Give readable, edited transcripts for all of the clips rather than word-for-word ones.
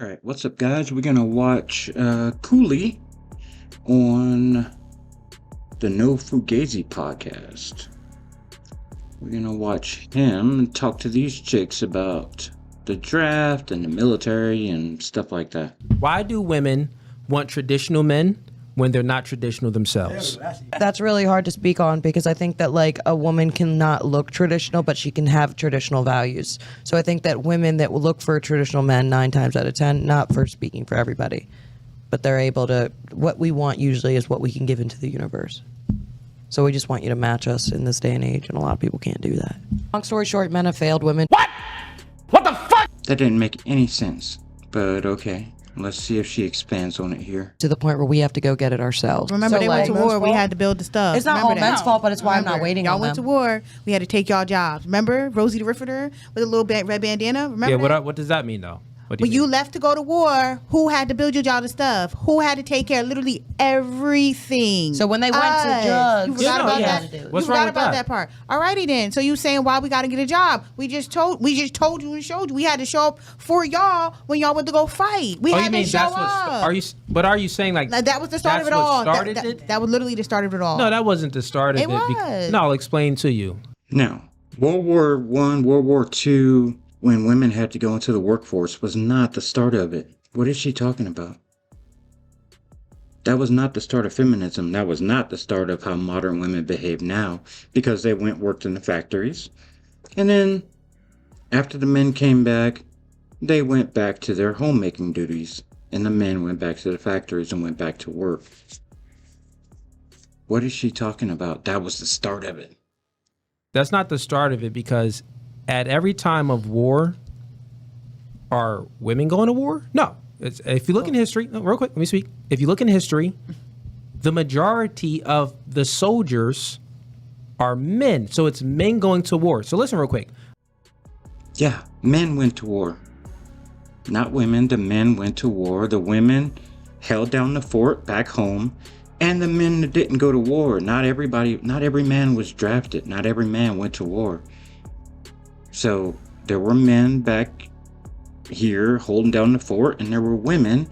All right, what's up, guys? We're gonna watch Cooley on the No Fugazi podcast. We're gonna watch him talk to these chicks about the draft and the military and stuff like that. Why do women want traditional men when they're not traditional themselves? That's really hard to speak on because I think that like a woman cannot look traditional, but she can have traditional values. So I think that women that will look for traditional men 9 times out of 10, not for speaking for everybody, but they're able to, what we want usually is what we can give into the universe. So we just want you to match us in this day and age, and a lot of people can't do that. Long story short, men have failed women. What? What the fuck? That didn't make any sense, but okay. Let's see if she expands on it here. To the point where we have to go get it ourselves. Remember, So, they like, went to war. We had to build the stuff. It's not Remember all that. men's fault, but it's why I'm not Remember, waiting y'all on went them. to war. We had to take y'all jobs. Remember Rosie the Riveter with a little red bandana? Remember? Yeah, what does that mean though? What do When you you mean? left to go to war, who had to build your job and stuff? Who had to take care of literally everything? So when they went to drugs, you forgot about yeah. that. What's you wrong forgot with about that? that part. Alrighty then. So you saying why we got to get a job? We just told you and showed you. We had to show up for y'all when y'all went to go fight. We Oh, had you mean to show that's up. what? Are you saying like That was the start of it that's what all. started That it? was literally the start of it all. No, that wasn't the start of it. It was. No, I'll explain to you. Now, World War I, World War II, when women had to go into the workforce, was not the start of it. What is she talking about? That was not the start of feminism. That was not the start of how modern women behave now, because they worked in the factories. And then, after the men came back, they went back to their homemaking duties. And the men went back to the factories and went back to work. What is she talking about? That was the start of it. That's not the start of it, because at every time of war, are women going to war? No. If you look in history, real quick, let me speak. If you look in history, the majority of the soldiers are men. So it's men going to war. So listen real quick. Yeah, men went to war. Not women, the men went to war. The women held down the fort back home. And the men that didn't go to war. Not every man was drafted. Not every man went to war. So there were men back here holding down the fort, and there were women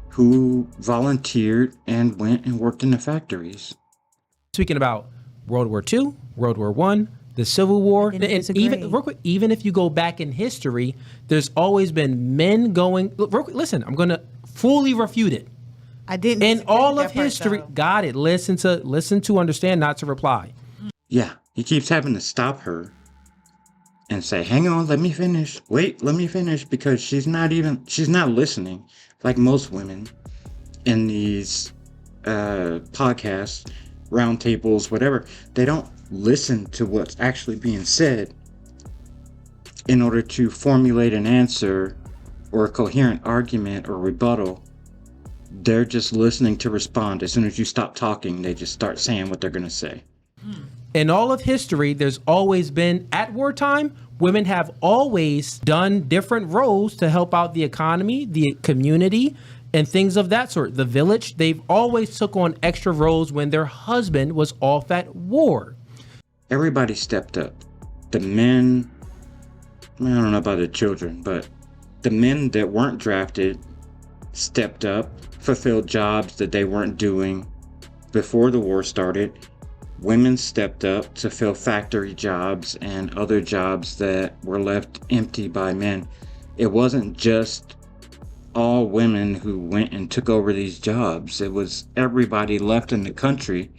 who volunteered and went and worked in the factories. Speaking about World War II, World War I, the Civil War, I didn't and disagree. even real quick, even if you go back in history, there's always been men going. Look, real quick, listen, I'm gonna fully refute it. I didn't. In disagree all with of that part, history, though. got it. Listen to understand, not to reply. Yeah, he keeps having to stop her and say, hang on, let me finish. Wait, let me finish, because she's not listening like most women in these podcasts, roundtables, whatever. They don't listen to what's actually being said in order to formulate an answer or a coherent argument or rebuttal. They're just listening to respond. As soon as you stop talking, they just start saying what they're going to say. In all of history, there's always been, at wartime, women have always done different roles to help out the economy, the community, and things of that sort. The village, they've always took on extra roles when their husband was off at war. Everybody stepped up. The men, I don't know about the children, but the men that weren't drafted stepped up, fulfilled jobs that they weren't doing before the war started. Women stepped up to fill factory jobs and other jobs that were left empty by men. It wasn't just all women who went and took over these jobs. It was everybody left in the country.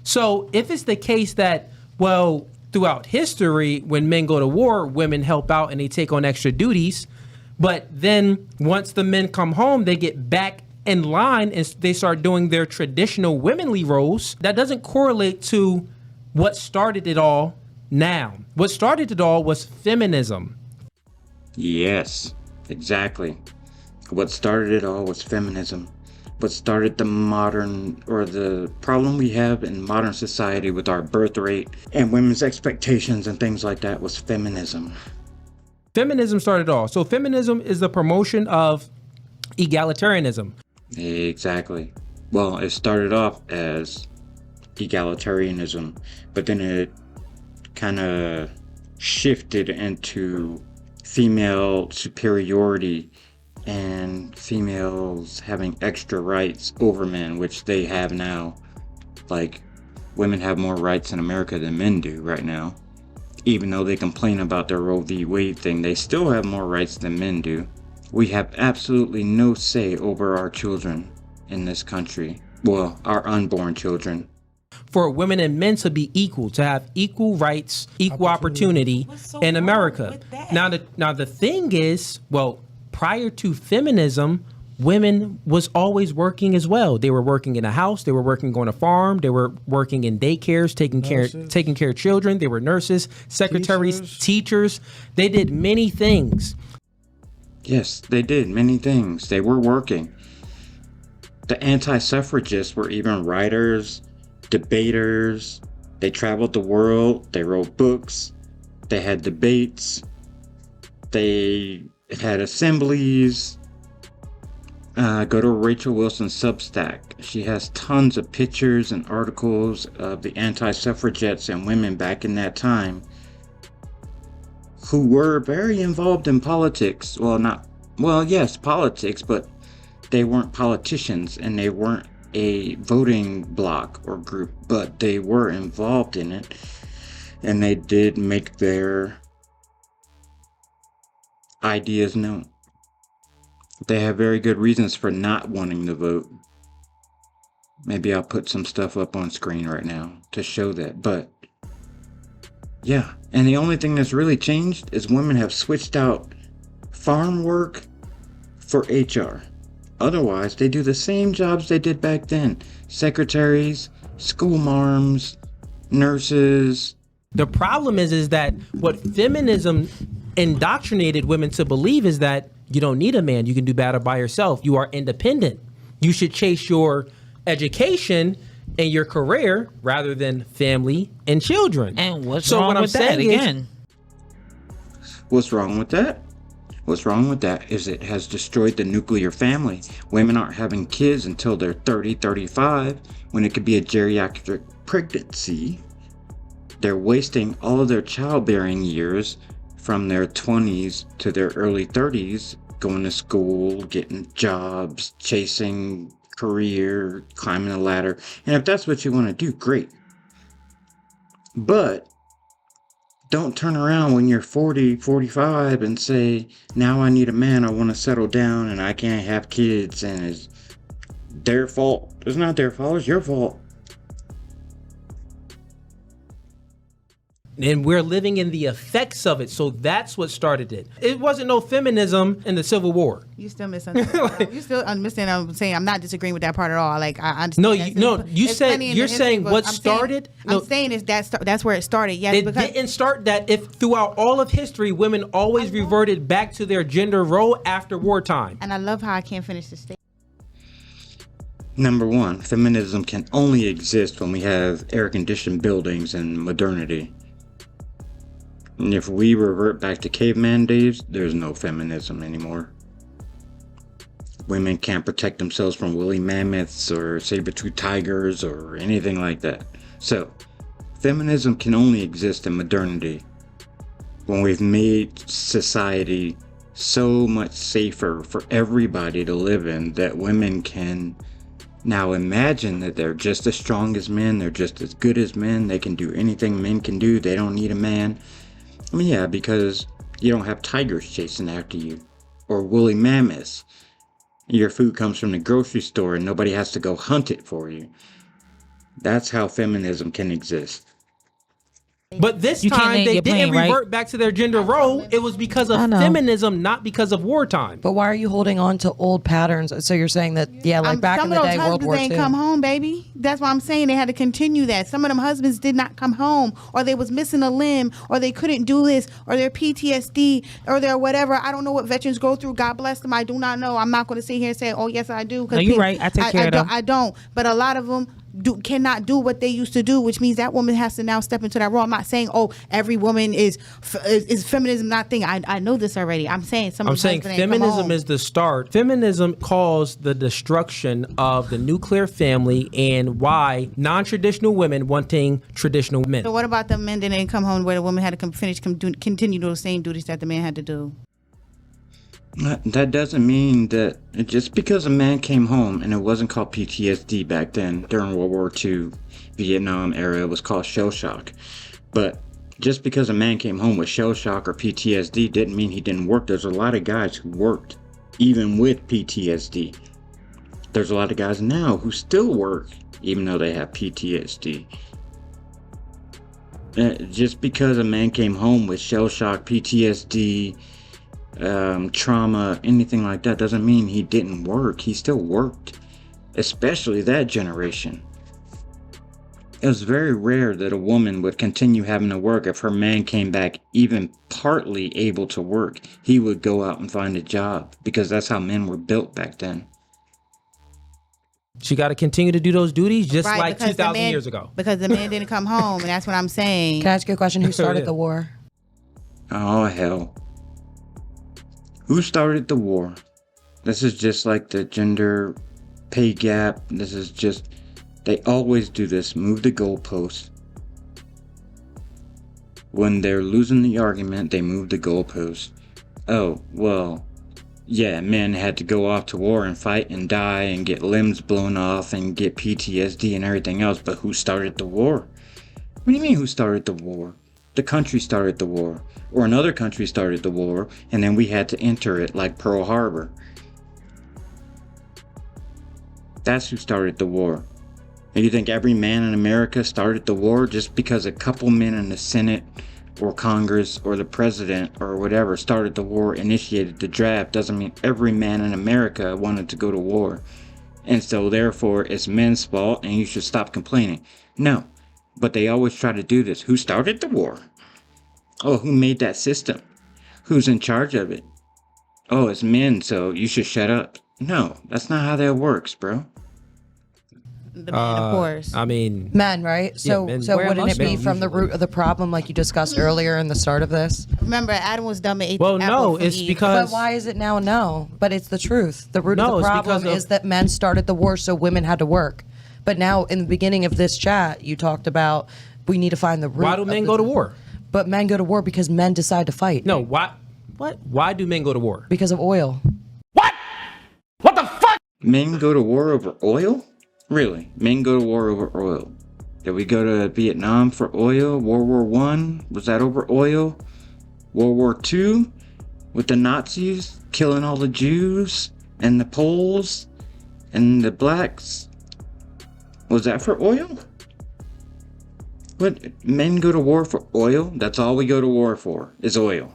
So if it's the case that, well, throughout history, when men go to war, women help out and they take on extra duties. But then once the men come home, they get back in line and they start doing their traditional womanly roles. That doesn't correlate to what started it all now. What started it all was feminism. Yes, exactly. What started it all was feminism. What started the problem we have in modern society with our birth rate and women's expectations and things like that was feminism. Feminism started it all. So feminism is the promotion of egalitarianism. Exactly. Well, it started off as egalitarianism, but then it kind of shifted into female superiority and females having extra rights over men, which they have now. Like, women have more rights in America than men do right now. Even though they complain about their Roe v. Wade thing, they still have more rights than men do. We have absolutely no say over our children in this country. Well, our unborn children. For women and men to be equal, to have equal rights, equal opportunity in America. Now the thing is, well, prior to feminism, women was always working as well. They were working in a house, they were working on a farm, they were working in daycares, taking care of children. They were nurses, secretaries, teachers. They did many things. Yes, they did many things. They were working. The anti-suffragists were even writers, debaters. They traveled the world. They wrote books. They had debates. They had assemblies. Go to Rachel Wilson's Substack. She has tons of pictures and articles of the anti-suffragettes and women back in that time who were very involved in politics. Yes, politics, but they weren't politicians and they weren't a voting bloc or group, but they were involved in it, and they did make their ideas known. They have very good reasons for not wanting to vote. Maybe I'll put some stuff up on screen right now to show that, but yeah. And the only thing that's really changed is women have switched out farm work for HR. Otherwise, they do the same jobs they did back then. Secretaries, school marms, nurses. The problem is that what feminism indoctrinated women to believe is that you don't need a man. You can do battle by yourself. You are independent. You should chase your education and your career rather than family and children. And what's wrong with that again? What's wrong with that? What's wrong with that is it has destroyed the nuclear family. Women aren't having kids until they're 30, 35, when it could be a geriatric pregnancy. They're wasting all of their childbearing years from their 20s to their early 30s, going to school, getting jobs, chasing career, climbing a ladder. And if that's what you want to do, great. But don't turn around when you're 40, 45 and say, now I need a man, I want to settle down and I can't have kids and it's their fault. It's not their fault, it's your fault. And we're living in the effects of it. So that's what started it. It wasn't no feminism in the Civil War. You still misunderstand. You still understand what I'm saying. I'm not disagreeing with that part at all. Like, I understand. You said, you're saying what started? I'm saying is that's where it started. Yes, it didn't start that. If throughout all of history, women always reverted back to their gender role after wartime. And I love how I can't finish the statement. Number one, feminism can only exist when we have air-conditioned buildings and modernity. And if we revert back to caveman days, there's no feminism anymore. Women can't protect themselves from woolly mammoths or saber-toothed tigers or anything like that. So, feminism can only exist in modernity, when we've made society so much safer for everybody to live in that women can now imagine that they're just as strong as men, they're just as good as men, they can do anything men can do, they don't need a man. I mean, yeah, because you don't have tigers chasing after you, or woolly mammoths. Your food comes from the grocery store and nobody has to go hunt it for you. That's how feminism can exist. But this time they didn't revert back to their gender role. It was because of feminism, not because of wartime. But why are you holding on to old patterns? So you're saying that, like back in the day, World War II. Some of those husbands ain't come home, baby. That's why I'm saying they had to continue that. Some of them husbands did not come home, or they was missing a limb, or they couldn't do this, or their PTSD, or their whatever. I don't know what veterans go through. God bless them. I do not know. I'm not going to sit here and say, oh, yes, I do. No, you're right. I take care of them. I don't. But a lot of them cannot do what they used to do, which means that woman has to now step into that role. I'm not saying, oh, every woman is feminism not thing. I know this already. I'm saying feminism is the start. Feminism caused the destruction of the nuclear family and why non-traditional women wanting traditional men. So what about the men that didn't come home where the woman had to continue to do the same duties that the man had to do? That doesn't mean that just because a man came home, and it wasn't called PTSD back then during World War II, Vietnam era, it was called shell shock. But just because a man came home with shell shock or PTSD didn't mean he didn't work. There's a lot of guys who worked even with PTSD. There's a lot of guys now who still work even though they have PTSD. Just because a man came home with shell shock, PTSD, trauma, anything like that doesn't mean he didn't work. He still worked, especially that generation. It was very rare that a woman would continue having to work if her man came back even partly able to work. He would go out and find a job because that's how men were built back then. She got to continue to do those duties just Right, like because the 2,000 man- years ago. Because the man didn't come home, and that's what I'm saying. Can I ask you a question? Who started Yeah. the war? Oh, hell. Who started the war? This is just like the gender pay gap. This is just, they always do this. Move the goalposts. When they're losing the argument, they move the goalposts. Oh, well, yeah, men had to go off to war and fight and die and get limbs blown off and get PTSD and everything else, but who started the war? What do you mean who started the war? The country started the war, or another country started the war, and then we had to enter it like Pearl Harbor. That's who started the war. And you think every man in America started the war just because a couple men in the Senate or Congress or the president or whatever started the war, initiated the draft, doesn't mean every man in America wanted to go to war. And so therefore it's men's fault and you should stop complaining. No, but they always try to do this. Who started the war? Oh, who made that system? Who's in charge of it? Oh, it's men, so you should shut up. No, that's not how that works, bro. The man, of course. I mean, Men, right? So, men- so Where wouldn't it must be men from the usually? root of the problem, like you discussed earlier in the start of this? Remember, Adam was dumb and ate well, the apple no, from it's Eve. because But why is it now no? But it's the truth. The root No, of the it's problem because of- is that men started the war so women had to work. But now in the beginning of this chat, you talked about we need to find the root. why do of men the- go to war? But men go to war because men decide to fight. No, why? What? Why do men go to war? Because of oil. Men go to war over oil? Really? Men go to war over oil? Did we go to Vietnam for oil? World War One? Was that over oil? World War Two? With the Nazis killing all the Jews and the Poles and the blacks? Was that for oil? What? Men go to war for oil? That's all we go to war for, is oil.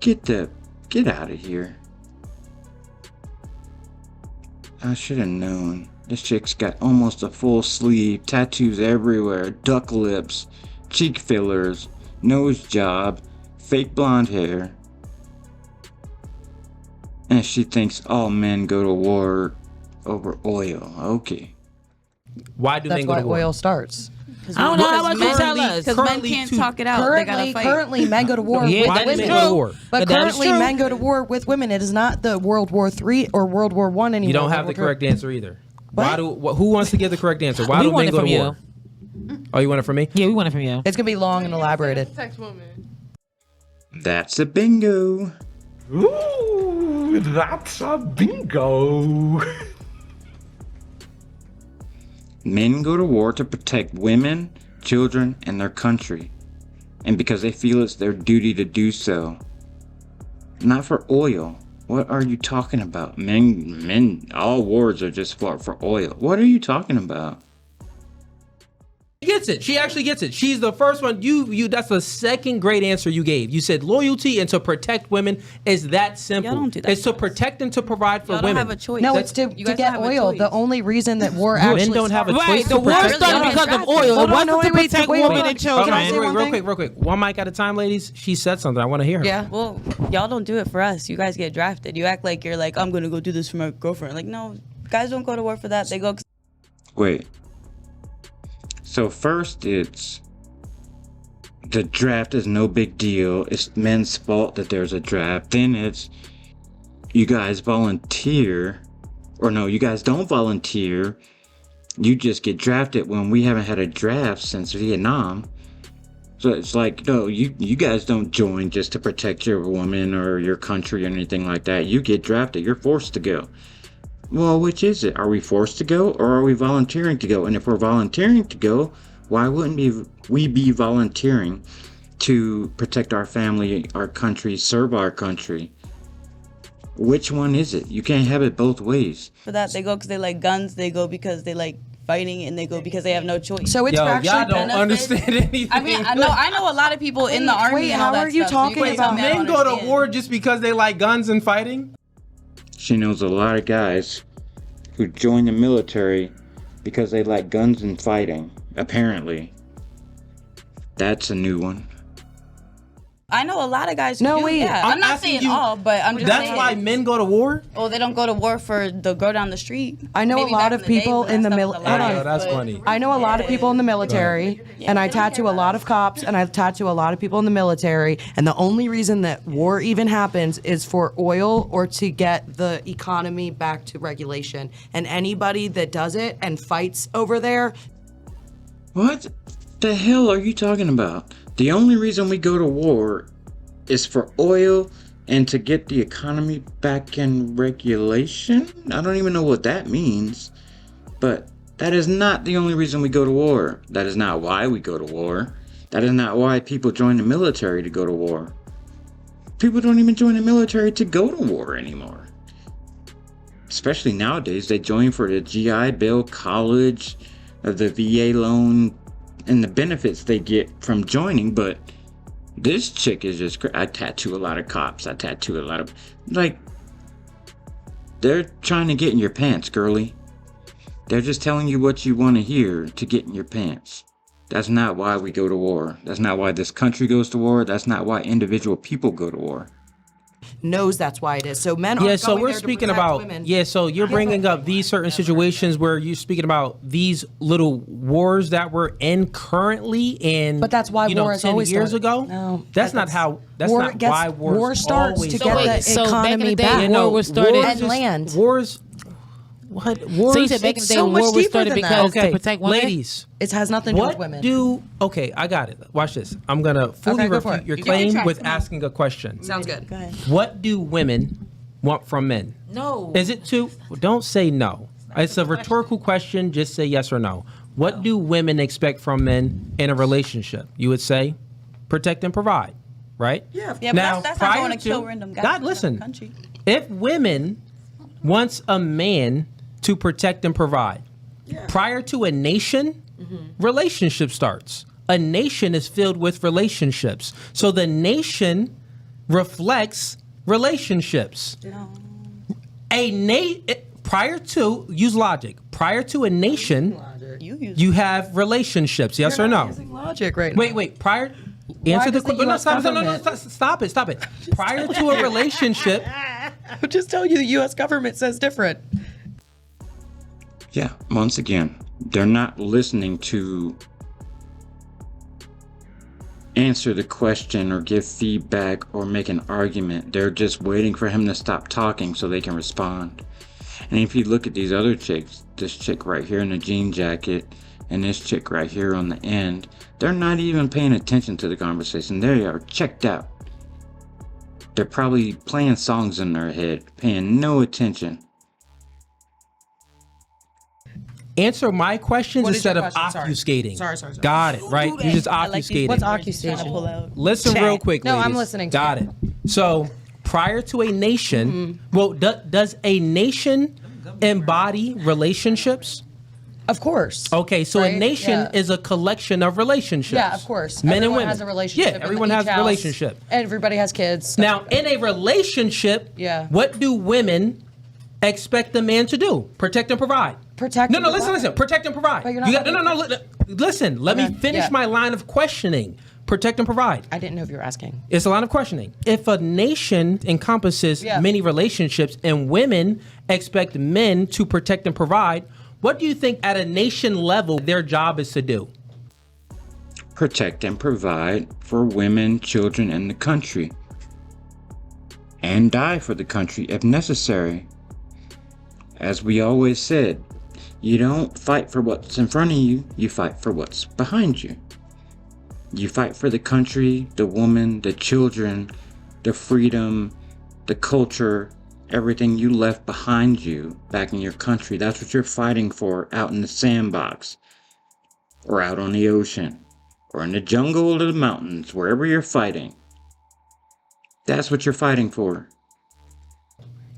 Get out of here. I should have known. This chick's got almost a full sleeve, tattoos everywhere, duck lips, cheek fillers, nose job, fake blonde hair. And she thinks all men go to war over oil. Okay. Why do That's men go why to war? oil starts. I don't know how about you tell currently- us. Because men Currently can't two- talk it out. They gotta fight. Currently, men go to war Yeah, with Why do that's men women. go to war? But That is currently, true. men go to war with women. It is not the World War III or World War One anymore. You don't have the World War correct II. answer either. What? Who wants to give the correct answer? Why We do want men it go to from war? Oh, you want it from me? Yeah, we want it from you. It's gonna be long and elaborated. That's a bingo. Ooh, that's a bingo. Men go to war to protect women, children, and their country. And because they feel it's their duty to do so. Not for oil. What are you talking about? All wars are just for oil. What are you talking about? She gets it. She actually gets it. She's the first one. You. That's the second great answer you gave. You said loyalty and to protect women is that simple. Y'all don't do that It's to to us. protect and to provide for Y'all don't women. have a choice. No, That's- it's to you guys get don't have a oil. choice. The only reason that war Men actually don't have a started- choice Right, to the war protect. started because of oil. It Hold on, wasn't no, to wait, protect wait, women hold on. and children. Can I say one real thing? quick, real quick. One mic at a time, ladies. She said something. I want to hear her. Yeah. Well, y'all don't do it for us. You guys get drafted. You act like you're like, I'm gonna go do this for my girlfriend. Like, no, guys don't go to war for that. They go. Wait. So first it's the draft is no big deal. It's men's fault that there's a draft. Then it's you guys volunteer. Or no, you guys don't volunteer. You just get drafted when we haven't had a draft since Vietnam. So it's like, no, you guys don't join just to protect your woman or your country or anything like that. You get drafted, you're forced to go. Well, which is it? Are we forced to go or are we volunteering to go? And if we're volunteering to go, why wouldn't we be volunteering to protect our family, our country, serve our country? Which one is it? You can't have it both ways. For that, they go because they like guns. They go because they like fighting, and they go because they have no choice. So it's Yo, actually y'all don't benefits. understand anything. I mean, I know a lot of people in the army. wait, and all how that are you stuff, so talking can't tell about me I Men don't go to understand. war just because they like guns and fighting? She knows a lot of guys who join the military because they like guns and fighting, apparently. That's a new one. I know a lot of guys who No, do, wait. yeah. I'm I'm not asking saying you- all, but I'm just That's saying. why men go to war? Oh, they don't go to war for the girl down the street. I know Maybe a lot back of in the day people when in that the stuff was mil- hold alive, on. That's but- funny. I know a lot of people in the military, and I tattoo a lot of cops, and I tattoo a lot of people in the military. And the only reason that war even happens is for oil or to get the economy back to regulation. And anybody that does it and fights over there, What the hell are you talking about? The only reason we go to war is for oil and to get the economy back in regulation? I don't even know what that means. But that is not the only reason we go to war. That is not why we go to war. That is not why people join the military to go to war. People don't even join the military to go to war anymore. Especially nowadays, they join for the GI Bill, college, the VA loan, and the benefits they get from joining. But this chick is just I tattoo a lot of cops. I tattoo a lot of, like, they're trying to get in your pants, girly. They're just telling you what you want to hear to get in your pants. That's not why we go to war. That's not why this country goes to war. That's not why individual people go to war. knows that's why it is. So men aren't Yeah, so going we're there to speaking protect about women. so you're bringing up these certain situations where you're speaking about these little wars that we're in currently, and But that's why war has 10 always years started. ago. No, that's not how. That's war not gets- why war starts always to started. get the So back in economy the day, back. war was started- wars And is- land. Wars. What wars? So you said back in the It's day, so much war was deeper started than that. because okay, to protect women. ladies. It has nothing to do with What women. do? Okay, I got it. Watch this. I'm gonna fully Okay, go for refute it. your You claim try. with Come on. asking a question. Sounds good. Go ahead. What do women want from men? No. Is it to? Don't say no. It's a rhetorical question. Just say yes or no. What do women expect from men in a relationship? You would say, protect and provide, right? Yeah. Yeah, but that's not going to kill random guys. God, in the listen. country. If women wants a man to protect and provide, prior to a nation, relationship starts. A nation is filled with relationships. So the nation reflects relationships. Prior to, use logic, prior to a nation, you have relationships, yes or no? Using logic right now. Wait, prior, answer the does the question. No, US stop government- it. Prior to a relationship, I'll just tell you the U.S. government says different. Yeah, once again, they're not listening to answer the question or give feedback or make an argument. They're just waiting for him to stop talking so they can respond. And if you look at these other chicks, this chick right here in the jean jacket and this chick right here on the end, they're not even paying attention to the conversation. They are checked out. They're probably playing songs in their head, paying no attention. answer my questions What is instead your of question? Sorry. obfuscating. Sorry. Got it, right? You're just I like these obfuscating. What's words you're trying to obfuscation? pull out. Listen Chat. real quick, No, I'm ladies. listening to Got you. it. So, prior to a nation, well, does a nation embody relationships? Of course. Okay, so a Right? nation Yeah. is a collection of relationships. Yeah, of course. Men Everyone and women has a relationship. Yeah, in everyone each has a house. relationship. Everybody has kids. Now, in a relationship, Yeah. what do women expect the man to do? Protect and provide. Protect No, and no, listen, provide. listen. Protect and provide. But you're not Listen. Let me Okay, finish yeah. my line of questioning. Protect and provide. I didn't know if you were asking. It's a line of questioning. If a nation encompasses Yeah. many relationships and women expect men to protect and provide, what do you think at a nation level their job is to do? Protect and provide for women, children, and the country. And die for the country if necessary. As we always said, you don't fight for what's in front of you, you fight for what's behind you. You fight for the country, the woman, the children, the freedom, the culture, everything you left behind you back in your country. That's what you're fighting for out in the sandbox, or out on the ocean, or in the jungle or the mountains, wherever you're fighting. That's what you're fighting for.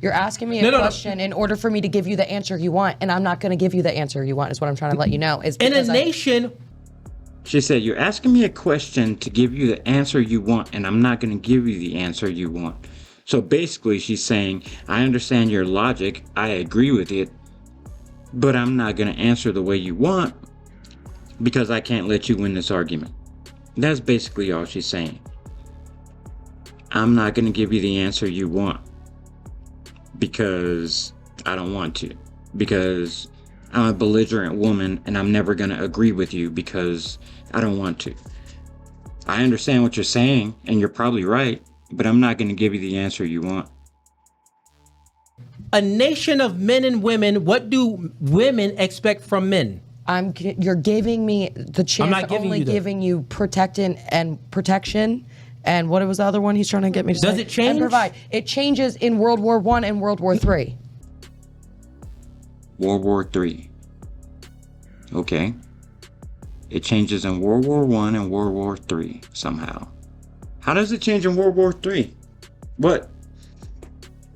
You're asking me a question in order for me to give you the answer you want, and I'm not going to give you the answer you want, is what I'm trying to let you know. Is In a nation... She said, you're asking me a question to give you the answer you want, and I'm not going to give you the answer you want. So basically, she's saying, I understand your logic, I agree with it, but I'm not going to answer the way you want because I can't let you win this argument. That's basically all she's saying. I'm not going to give you the answer you want because I don't want to. Because I'm a belligerent woman and I'm never going to agree with you because I don't want to. I understand what you're saying and you're probably right, but I'm not going to give you the answer you want. A nation of men and women, what do women expect from men? You're giving me the chance. I'm not giving only you that. giving you protection, and what was the other one he's trying to get me to say? Does it change? And provide. It changes in World War I and World War III. World War III. Okay. It changes in World War I and World War III somehow. How does it change in World War III? What?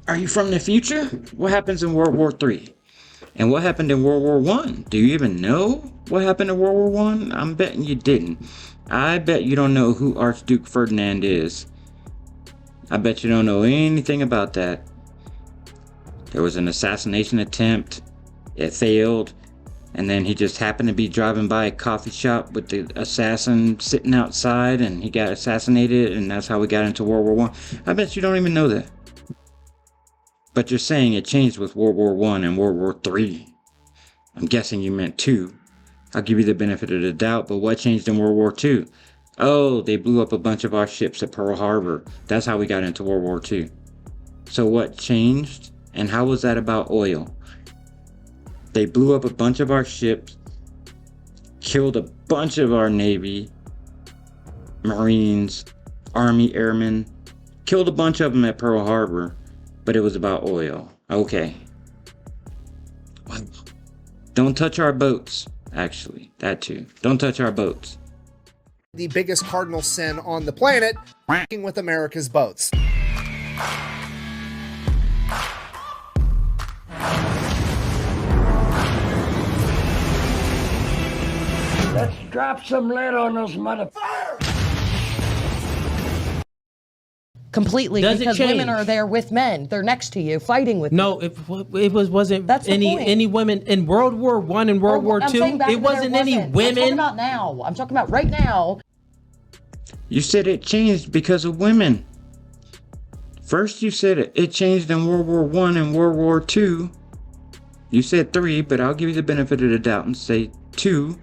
Are you from the future? What happens in World War III? And what happened in World War I? Do you even know what happened in World War I? I'm betting you didn't. I bet you don't know who Archduke Ferdinand is. I bet you don't know anything about that. There was an assassination attempt. It failed. And then he just happened to be driving by a coffee shop with the assassin sitting outside and he got assassinated, and that's how we got into World War I. I bet you don't even know that. But you're saying it changed with World War I and World War III. I'm guessing you meant two. I'll give you the benefit of the doubt, but what changed in World War II? Oh, they blew up a bunch of our ships at Pearl Harbor. That's how we got into World War II. So what changed? And how was that about oil? They blew up a bunch of our ships, killed a bunch of our Navy, Marines, Army Airmen, killed a bunch of them at Pearl Harbor, but it was about oil. Okay. Don't touch our boats, actually. That too. Don't touch our boats. The biggest cardinal sin on the planet, f***ing with America's boats. Let's drop some lead on those motherfuckers. Completely, Does it because change? women are there with men. They're next to you, fighting with you. No, it wasn't That's the point. any women in World War I and World War I'm II. saying back It then wasn't there any wasn't. I'm talking women. about now. I'm talking about right now. You said it changed because of women. First you said it changed in World War I and World War II. You said 3, but I'll give you the benefit of the doubt and say 2.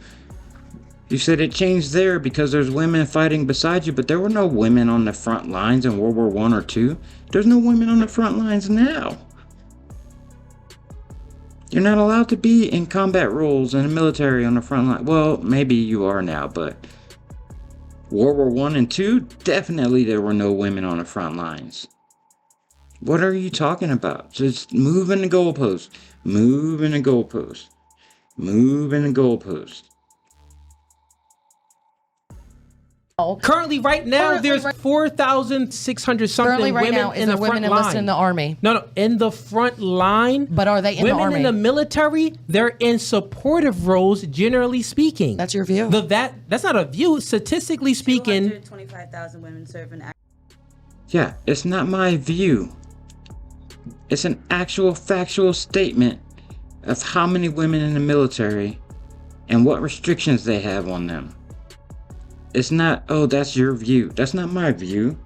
You said it changed there because there's women fighting beside you, but there were no women on the front lines in World War I or II. There's no women on the front lines now. You're not allowed to be in combat roles in the military on the front line. Well, maybe you are now, but World War I and II, definitely there were no women on the front lines. What are you talking about? Just moving the goalpost. Moving the goalpost. Moving the goalpost. Currently, right now, there's 4,600 something Currently, right women now, is in there the women front enlisted line. in the army? No, in the front line. But are they in the women army? in the military? They're in supportive roles, generally speaking. That's your view. That's not a view. Statistically speaking, 225,000 women serve in. Yeah, it's not my view. It's an actual factual statement of how many women in the military and what restrictions they have on them. It's not, oh, that's your view. That's not my view.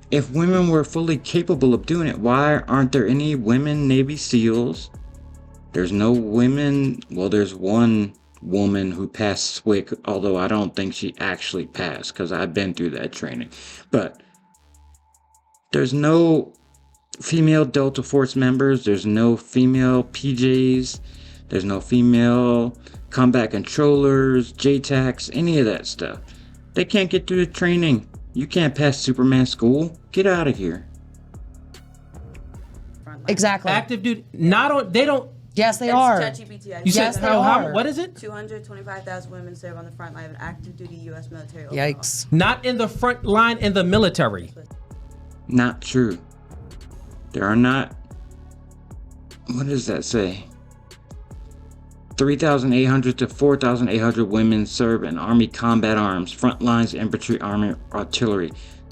If women were fully capable of doing it, why aren't there any women Navy SEALs? There's no women, well, there's one woman who passed SWIC, although I don't think she actually passed because I've been through that training. But there's no female Delta Force members. There's no female PJs. There's no female combat controllers, JTACs, any of that stuff. They can't get through the training. You can't pass Superman school. Get out of here. Exactly. Active duty. Not on. They don't. Yes, they are. ChatGPT. You Yes, said they how? are. What is it? 225,000 women serve on the front line of active duty U.S. military. Yikes. Not in the front line in the military. Not true. There are not. What does that say? 3,800 to 4,800 women serve in Army combat arms, front lines, infantry, army, artillery.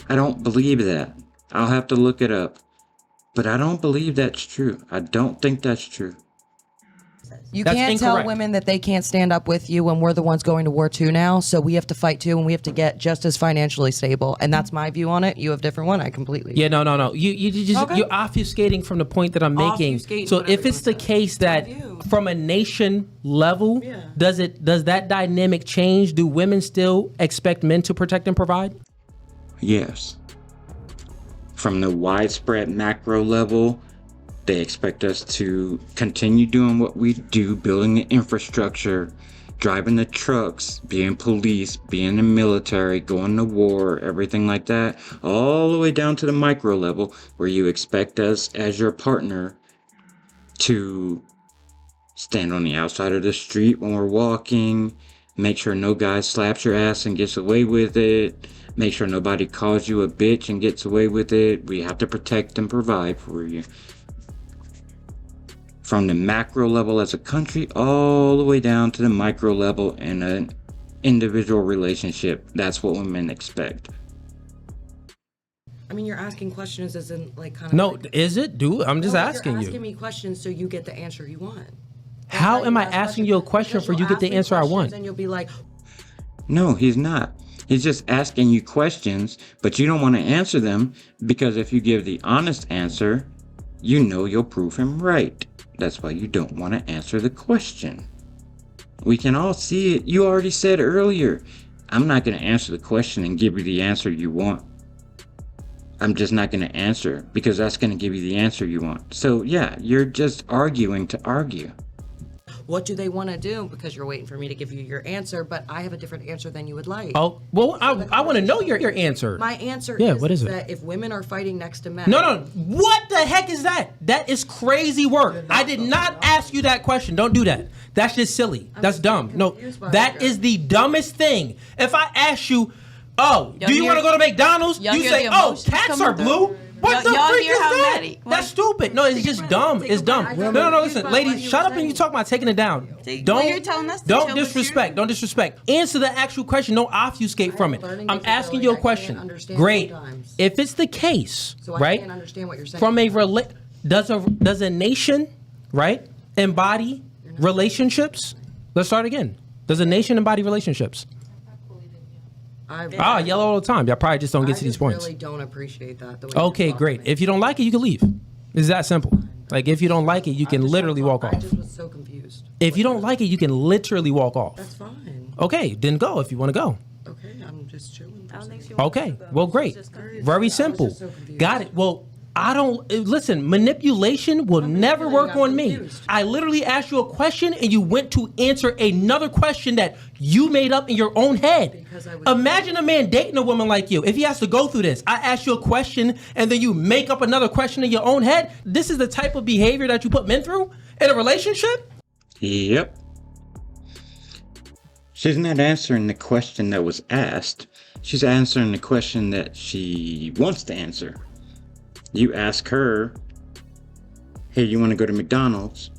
I don't believe that. I'll have to look it up. But I don't believe that's true. I don't think that's true. You That's can't incorrect. tell women that they can't stand up with you when we're the ones going to war too now. So we have to fight too, and we have to get just as financially stable. And that's my view on it. You have a different one. I completely. Yeah, no. You just Okay. you're obfuscating from the point that I'm making. Obfuscating, So whatever if it's you the wanna say. case that from a nation level, does that dynamic change? Do women still expect men to protect and provide? Yes. From the widespread macro level, they expect us to continue doing what we do, building the infrastructure, driving the trucks, being police, being in the military, going to war, everything like that, all the way down to the micro level where you expect us as your partner to stand on the outside of the street when we're walking, make sure no guy slaps your ass and gets away with it, make sure nobody calls you a bitch and gets away with it. We have to protect and provide for you. From the macro level as a country all the way down to the micro level in an individual relationship, that's what women expect. I mean, you're asking questions as in like kind of. No, like, is it? Dude, I'm just asking You're asking you. me questions so you get the answer you want. That's How why am you I ask asking you a question because for you you'll get the ask me answer I questions want? And you'll be like, No, he's not. He's just asking you questions, but you don't want to answer them because if you give the honest answer, you know you'll prove him right. That's why you don't want to answer the question. We can all see it. You already said earlier, I'm not going to answer the question and give you the answer you want. I'm just not going to answer because that's going to give you the answer you want. So yeah, you're just arguing to argue. what do they want to do? Because you're waiting for me to give you your answer, but I have a different answer than you would like. Oh, well, I want to know your answer. My answer Yeah, is, what is it? that if women are fighting next to men. No. What the heck is that? That is crazy work. I did not ask you that question. Don't do that. That's just silly. That's just dumb. No, confused by that it. is the dumbest thing. If I ask you, oh, Y'all do you hear- want to go to McDonald's? y'all You hear say, the oh, emotions cats coming are blue. through? What the Y'all freak hear is how that? Maddie- That's stupid. No, it's just dumb. It's dumb. No, listen, ladies, shut up and you talk about taking it down. Well, you're telling us to Don't chill, but disrespect. Don't disrespect. Answer the actual question. Don't obfuscate from it. learning I'm asking disability. you a I can't question. understand Great. sometimes. If it's the case, So I right? can't understand what you're saying. From a does a nation, right, embody relationships? Let's start again. Does a nation embody relationships? I yell all the time. Y'all probably just don't get to these points. I really don't appreciate that. The way Okay, you're talking great. to me. If you don't like it, you can leave. It's that simple. Like if you don't like it, you can I just literally don't- walk I off. just was so confused. If you don't like it, you can literally walk off. That's fine. Okay, then go if you want to go. Okay, I'm just chilling. I don't think she Okay, wants to go. well, She's great. just confused. Very just simple. so confused. Got it. Well, I don't listen. Manipulation will never work I'm on me. confused. I literally asked you a question and you went to answer another question that you made up in your own head. Because I was- Imagine a man dating a woman like you. If he has to go through this, I ask you a question and then you make up another question in your own head. This is the type of behavior that you put men through in a relationship? Yep. She's not answering the question that was asked. She's answering the question that she wants to answer. You ask her, hey, you want to go to McDonald's?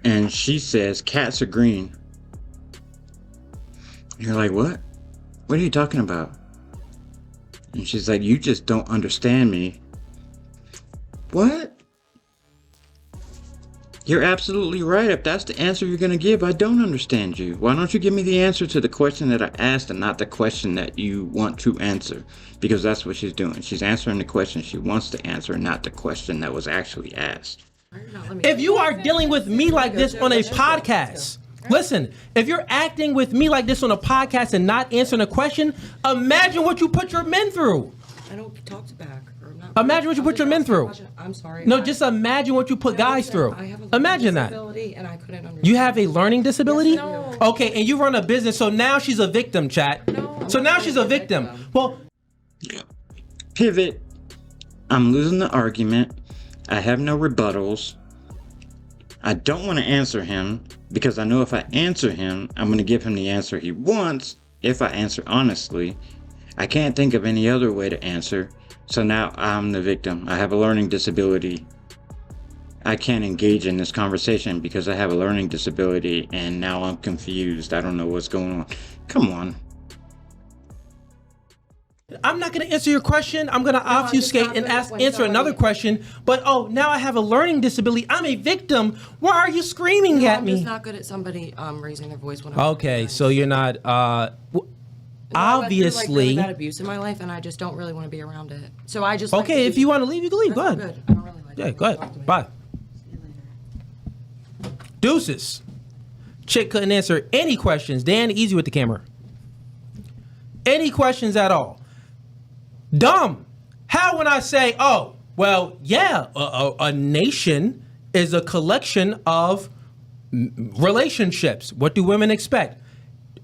And she says, cats are green. You're like, what? What are you talking about? And she's like, you just don't understand me. What? You're absolutely right. If that's the answer you're going to give, I don't understand you. Why don't you give me the answer to the question that I asked and not the question that you want to answer? Because that's what she's doing. She's answering the question she wants to answer, not the question that was actually asked. If you are dealing with me like this on a podcast, listen, if you're acting with me like this on a podcast and not answering a question, imagine what you put your men through. I don't talk to back, or I'm not Imagine what you put your men through. I'm sorry. No, just imagine what you put guys through. Imagine that. And I couldn't understand. You have a learning disability? Yes, I do. Okay, and you run a business, so now she's a victim, chat. So now she's a victim. Well, Pivot. I'm losing the argument. I have no rebuttals. I don't want to answer him because I know if I answer him, I'm going to give him the answer he wants if I answer honestly. I can't think of any other way to answer. So now I'm the victim. I have a learning disability. I can't engage in this conversation because I have a learning disability and now I'm confused. I don't know what's going on. Come on. I'm not going to answer your question. I'm going to obfuscate and answer another question. But now I have a learning disability. I'm a victim. Why are you screaming at I'm me? just not good at somebody raising their voice when I'm Okay, so you're not. I went through, like, Obviously. really bad abuse in my life, and I just don't really want to be around it. So I just. Okay, if you want to leave, you can leave. Go I'm ahead. good. I don't really like Yeah, it. go ahead. Bye. Deuces. Chick couldn't answer any questions. Dan, easy with the camera. Any questions at all? Dumb. How when I say, a nation is a collection of relationships. What do women expect?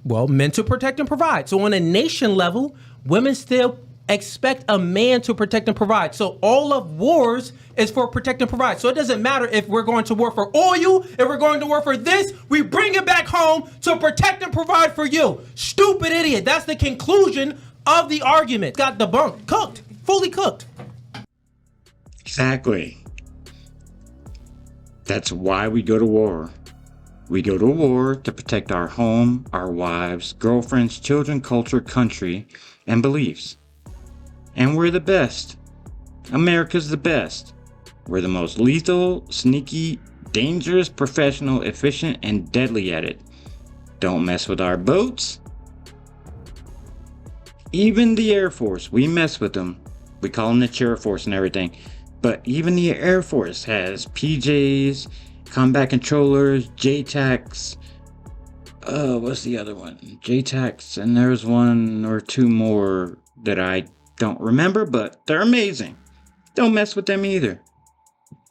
Well, men to protect and provide. So on a nation level, women still expect a man to protect and provide. So all of wars is for protect and provide. So it doesn't matter if we're going to war for oil, if we're going to war for this, we bring it back home to protect and provide for you. Stupid idiot. That's the conclusion of the argument. Got debunked, cooked, fully cooked. Exactly. That's why we go to war. We go to war to protect our home, our wives, girlfriends, children, culture, country, and beliefs. And we're the best. America's the best. We're the most lethal, sneaky, dangerous, professional, efficient, and deadly at it. Don't mess with our boats. Even the Air Force, we mess with them. We call them the Chair Force and everything. But even the Air Force has PJs, combat controllers, JTACs. What's the other one? JTACs, and there's one or two more that I don't remember, but they're amazing. Don't mess with them either.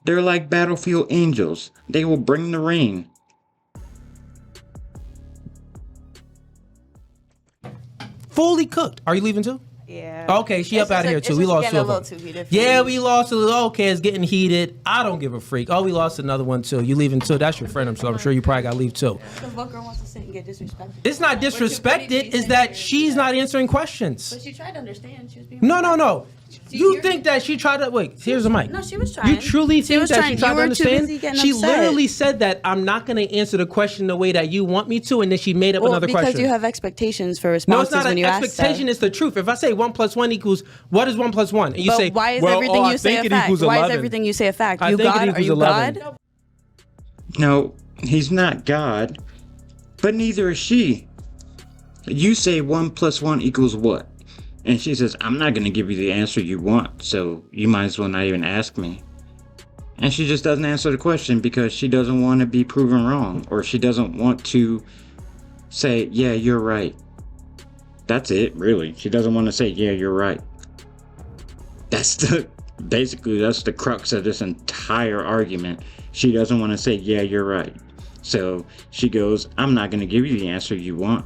They're like battlefield angels. They will bring the rain. Fully cooked. Are you leaving too? Yeah. Okay, she up out of here too. We lost two of them. Yeah, we lost a little. Okay, it's getting heated. I don't give a freak. Oh, we lost another one too. You leaving too? That's your friend, so I'm sure you probably got to leave too. Because what girl wants to sit and get disrespected? It's not disrespected. It's that she's not answering questions. But she tried to understand. She was being No. You think that she tried to wait? Here's the mic. No, she was trying. You truly think was that trying. she tried You to were too busy understand? getting She upset. literally said that I'm not going to answer the question the way that you want me to, and then she made up another because question. you have expectations for No, responses it's not when an you ask expectation. them. It's the truth. If I say 1 + 1 equals, what is 1 + 1? And you But say, why is well, everything I you say think a it fact? equals Why is 11. everything you say a fact? I You think it God? Are equals you 11. God? No, he's not God, but neither is she. You say 1 + 1 equals what? And she says, I'm not going to give you the answer you want, so you might as well not even ask me. And she just doesn't answer the question because she doesn't want to be proven wrong, or she doesn't want to say, yeah, you're right. That's it, really. She doesn't want to say, yeah, you're right. That's the crux of this entire argument. She doesn't want to say, yeah, you're right. So she goes, I'm not going to give you the answer you want.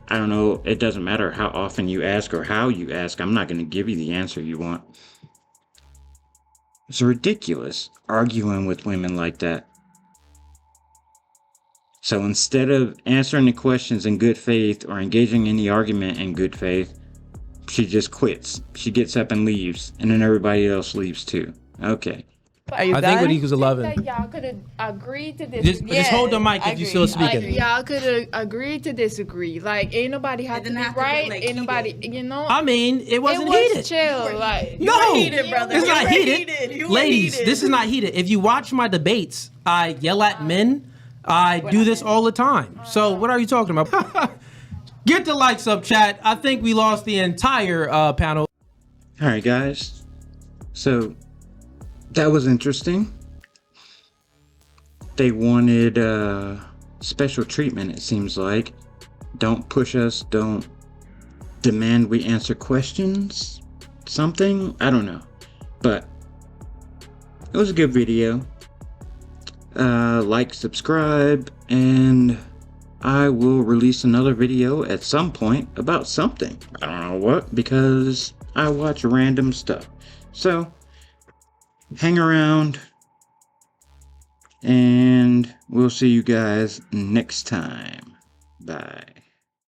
I don't know, it doesn't matter how often you ask or how you ask, I'm not going to give you the answer you want. It's ridiculous arguing with women like that. So instead of answering the questions in good faith or engaging in the argument in good faith, she just quits. She gets up and leaves, and then everybody else leaves too. Okay. Are you I God? think what equals 11. That y'all could agree to disagree. Just hold the mic if you're still speaking. Y'all could agree to disagree. Like, ain't nobody have to be right. Ain't nobody, I mean, it wasn't heated. Chill. Like, No, heated, brother. it's You not were heated. heated. You were Ladies, heated. this is not heated. If you watch my debates, I yell at men. I do this all the time. So what are you talking about? Get the likes up, chat. I think we lost the entire panel. All right, guys. So that was interesting. They wanted special treatment, it seems like. Don't push us, don't demand we answer questions. Something? I don't know. But it was a good video. Like, subscribe, and I will release another video at some point about something. I don't know what, because I watch random stuff. So, hang around, and we'll see you guys next time. Bye.